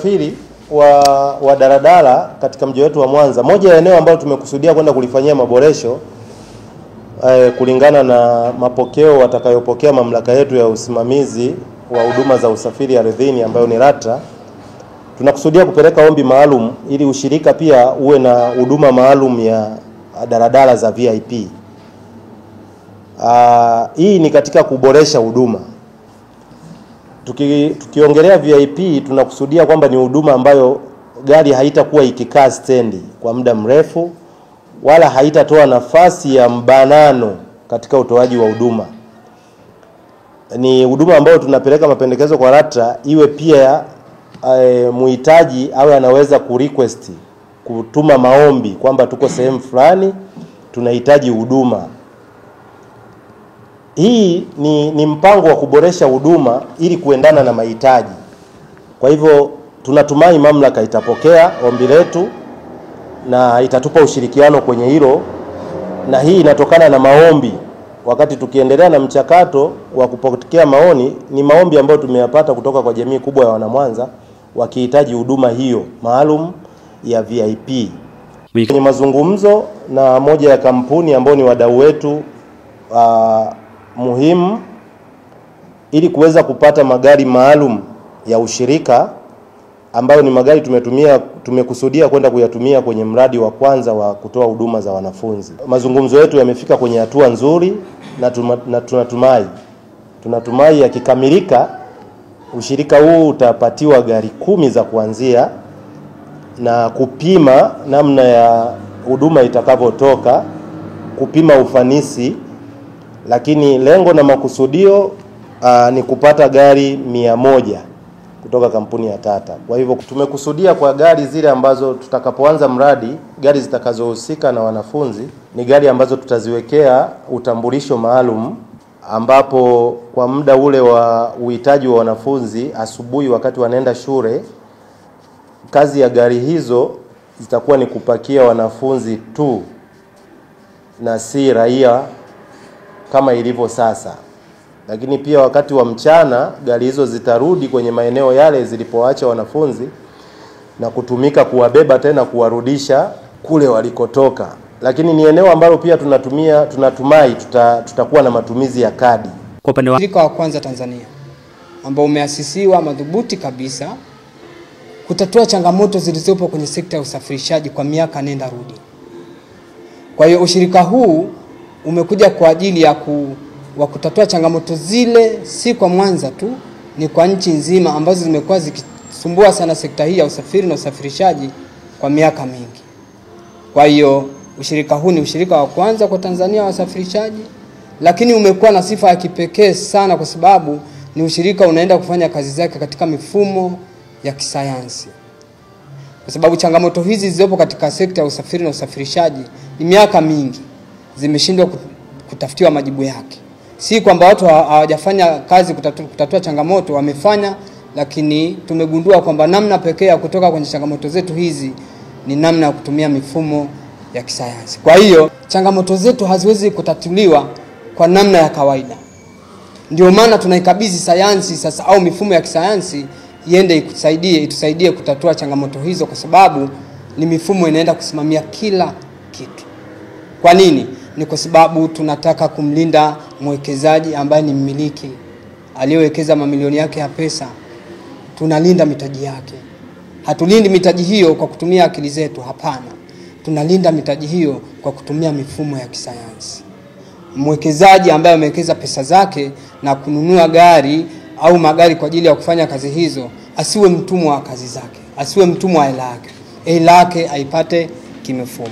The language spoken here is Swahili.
Usafiri wa daladala katika mji wetu wa Mwanza, moja ya eneo ambalo tumekusudia kwenda kulifanyia maboresho kulingana na mapokeo watakayopokea mamlaka yetu ya usimamizi wa huduma za usafiri ardhini ambayo ni LATRA. Tunakusudia kupeleka ombi maalum ili ushirika pia uwe na huduma maalum ya daladala za VIP. Hii ni katika kuboresha huduma. Tukiongelea VIP tunakusudia kwamba ni huduma ambayo gari haitakuwa ikikaa stendi kwa muda mrefu wala haitatoa nafasi ya mbanano katika utoaji wa huduma. Ni huduma ambayo tunapeleka mapendekezo kwa LATRA iwe pia muhitaji awe anaweza kurequest, kutuma maombi kwamba tuko sehemu fulani tunahitaji huduma. Hii ni mpango wa kuboresha huduma ili kuendana na mahitaji. Kwa hivyo tunatumai mamlaka itapokea ombi letu na itatupa ushirikiano kwenye hilo, na hii inatokana na maombi. Wakati tukiendelea na mchakato wa kupokea maoni, ni maombi ambayo tumeyapata kutoka kwa jamii kubwa ya Wanamwanza wakihitaji huduma hiyo maalum ya VIP. Kwenye mazungumzo na moja ya kampuni ambao ni wadau wetu muhimu ili kuweza kupata magari maalum ya ushirika ambayo ni magari tumekusudia kwenda kuyatumia kwenye mradi wa kwanza wa kutoa huduma za wanafunzi. Mazungumzo yetu yamefika kwenye hatua nzuri na tunatumai yakikamilika ushirika huu utapatiwa gari 10 za kuanzia na kupima namna ya huduma itakavyotoka, kupima ufanisi, lakini lengo na makusudio ni kupata gari 100 kutoka kampuni ya Tata. Kwa hivyo tumekusudia kwa gari zile ambazo tutakapoanza mradi, gari zitakazohusika na wanafunzi ni gari ambazo tutaziwekea utambulisho maalum, ambapo kwa muda ule wa uhitaji wa wanafunzi asubuhi wakati wanaenda shule, kazi ya gari hizo zitakuwa ni kupakia wanafunzi tu na si raia kama ilivyo sasa. Lakini pia wakati wa mchana gari hizo zitarudi kwenye maeneo yale zilipoacha wanafunzi na kutumika kuwabeba tena kuwarudisha kule walikotoka. Lakini ni eneo ambalo pia tunatumai tutakuwa na matumizi ya kadi. Kwa upande wa ushirika wa kwanza Tanzania ambao umeasisiwa madhubuti kabisa kutatua changamoto zilizopo kwenye sekta ya usafirishaji kwa miaka nenda rudi. Kwa hiyo ushirika huu umekuja kwa ajili ya kutatua changamoto zile, si kwa Mwanza tu, ni kwa nchi nzima ambazo zimekuwa zikisumbua sana sekta hii ya usafiri na usafirishaji kwa miaka mingi. Kwa hiyo ushirika huu ni ushirika wa kwanza kwa Tanzania wa usafirishaji, lakini umekuwa na sifa ya kipekee sana kwa sababu ni ushirika unaenda kufanya kazi zake katika mifumo ya kisayansi. Kwa sababu changamoto hizi zilizopo katika sekta ya usafiri na usafirishaji ni miaka mingi zimeshindwa kutafutiwa majibu yake. Si kwamba watu hawajafanya kazi kutatua changamoto, wamefanya, lakini tumegundua kwamba namna pekee ya kutoka kwenye changamoto zetu hizi ni namna ya kutumia mifumo ya kisayansi. Kwa hiyo changamoto zetu haziwezi kutatuliwa kwa namna ya kawaida. Ndio maana tunaikabidhi sayansi sasa au mifumo ya kisayansi iende itusaidie kutatua changamoto hizo, kwa sababu ni mifumo inaenda kusimamia kila kitu. Kwa nini? Ni kwa sababu tunataka kumlinda mwekezaji ambaye ni mmiliki aliyowekeza mamilioni yake ya pesa. Tunalinda mitaji yake. Hatulindi mitaji hiyo kwa kutumia akili zetu, hapana. Tunalinda mitaji hiyo kwa kutumia mifumo ya kisayansi. Mwekezaji ambaye amewekeza pesa zake na kununua gari au magari kwa ajili ya kufanya kazi hizo, asiwe mtumwa wa kazi zake, asiwe mtumwa wa hela yake. Hela yake aipate kimifumo.